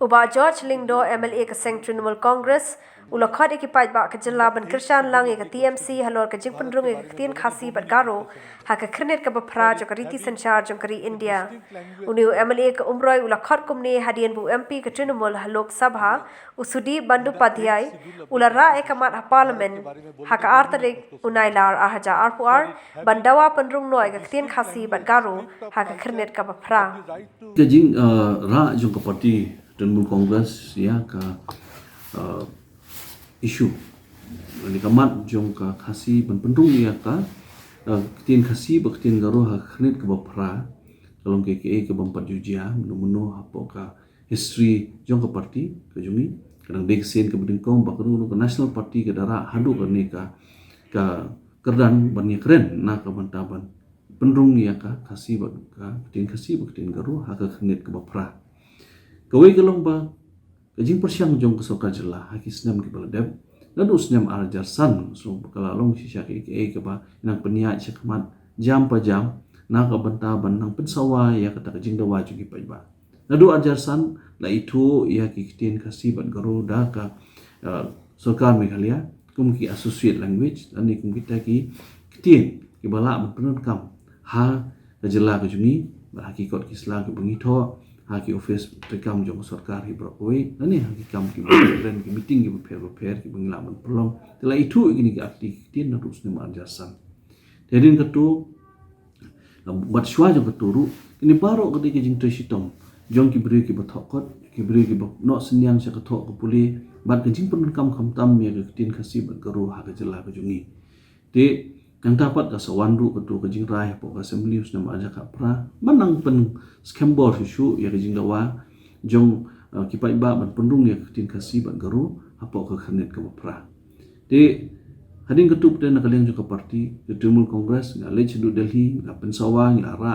Uba George Lingdo MLA ke Seng Trinamool Congress ulakhat ikipait ba ke jilla ban Krishan lang ke TMC halor ke jing pendrung ke tien khasi bat garo ha ke khnet ke bapra jo ke riti sanchar jo kari India uniu MLA ke umroi ulakhat kumne hadian bu MP ke Trinamool Lok Sabha usudi Bandopadhyay ulara ekamat ha parliament ha ka artarik unailar ahaja arpuar bandawa pendrung noi ke tien khasi bat garo ha ke khnet ke bapra Kajing ra jong ke parti Trinamool Congress ya ka isu ni kamat jong ka khasi pendung ya ka ketin khasi baktin garo ha khnit ke bapra kalong ke bampat jujia menu hapo ka history jong ke parti ke jungi kadang deksen ke bedingkong bakru ke national party ke dara hadu ke ni ka kerdan ban keren na ka bantaban pendung ya ka khasi bak ka ketin garo ha ka khnit ke bapra Kawai kalong ba kajing persiang jong kesoka jela haki senam ke baladeb dan usnyam arjar san so kalalong sisya ke ba nang peniat syakmat jam pa jam na ka bantaban nang pensawa ya kata kajing dawa jugi pa ba nadu arjar san la itu ya kitin kasi bat garo da ka Sarkar Meghalaya kumki associate language ani kumki ki kitin ki bala penun kam ha kajela ke jungi hakikot kisla ke bengitho haki office rekam jong sarkar hi brokoi nani haki kam ki brand ki meeting ki per ki benglaman pelong tela itu ini ki arti tin na rusne mar jasan dedin ketu bat shwa jong keturu ini baro ketika jing tresitom jong ki bri ki bathokot ki bri ki no senyang sya ketok ke puli bat jing pen kam tam ya ke tin khasi bat garu ha ke jela ke jungi te yang dapat ka sawandu ketu ke jing rai po ka assembly usna ma aja ka pra manang pen skembor isu ya ke jing dawa jong kipai ba ban pendung ya tin kasi ban garu apo ka khanet ka pra de hading ketu peten na kaleng juga parti ke Trinamool Congress nga lech du Delhi nga pensawa nga ra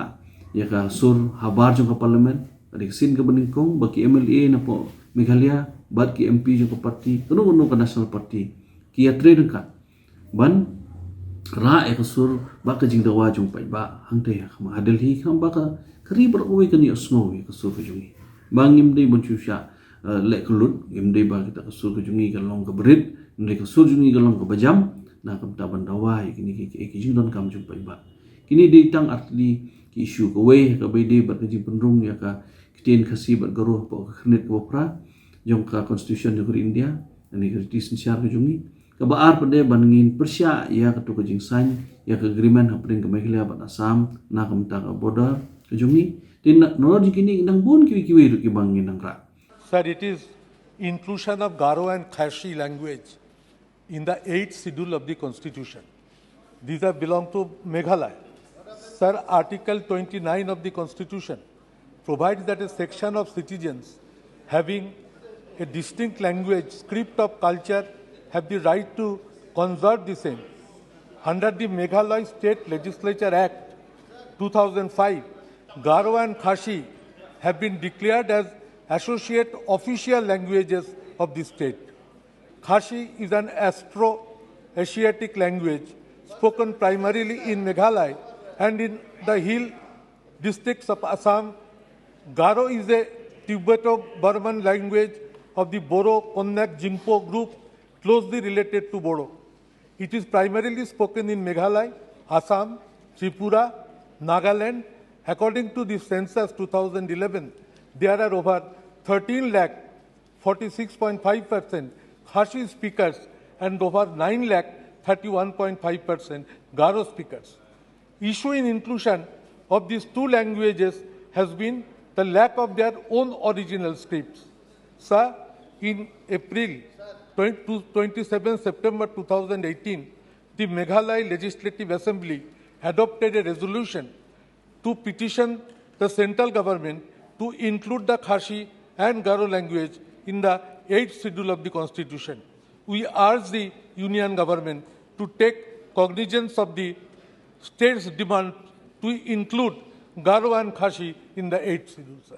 ya ka sur habar jong ka parliament adik sin ka beningkong baki MLA na po Meghalaya bat ki MP jong ka parti kuno ka national party ki atre ka ban ra ekasur baka jing dawa jong pai ba hangte ya khama Delhi kham baka kari beroi kan ya snow ya kasur ke jungi bangim dei bonchusha le kulut imdei ba kita kasur ke jungi kalong ke berit ndei kasur jungi kalong ke bajam na kam taban dawa kini ki jing don kam jong pai ba kini dei tang atli ki isu ke we ke bede bar ke jing pendrung ya ka kitin khasi bar garuh po ke khnet ke bopra jong ka constitution jong India ani ke disensiar ke jungi kabaar pada bandingin Persia ya ketu ke jingsan ya ke agreement hapring ke Meghalaya bat Assam na kamta ka border ke jungi tin no jikini nang bon kiwi ru ki bangin nang ra. Sir, it is inclusion of Garo and Kharsi language in the 8th schedule of the constitution. These are belong to Meghalaya. Sir, article 29 of the constitution provides that a section of citizens having a distinct language, script of culture have the right to conserve the same. Under the Meghalaya State Legislature Act 2005, Garo and Kharsi have been declared as associate official languages of the state. Kharsi is an Afro-Asiatic language spoken primarily in Meghalaya and in the hill districts of Assam. Garo is a Tibeto-Burman language of the Boro-Konyak-Jingpo group closely related to Bodo. It is primarily spoken in Meghalaya, Assam, Tripura, Nagaland. According to the census 2011, there are over 13 lakh 46.5% Kharsi speakers and over 9 lakh 31.5% Garo speakers. Issue in inclusion of these two languages has been the lack of their own original scripts. Sir, in April 27 September 2018, the Meghalaya Legislative Assembly adopted a resolution to petition the central government to include the Kharsi and Garo language in the 8th schedule of the Constitution. We urge the Union government to take cognizance of the state's demand to include Garo and Kharsi in the 8th schedule, sir.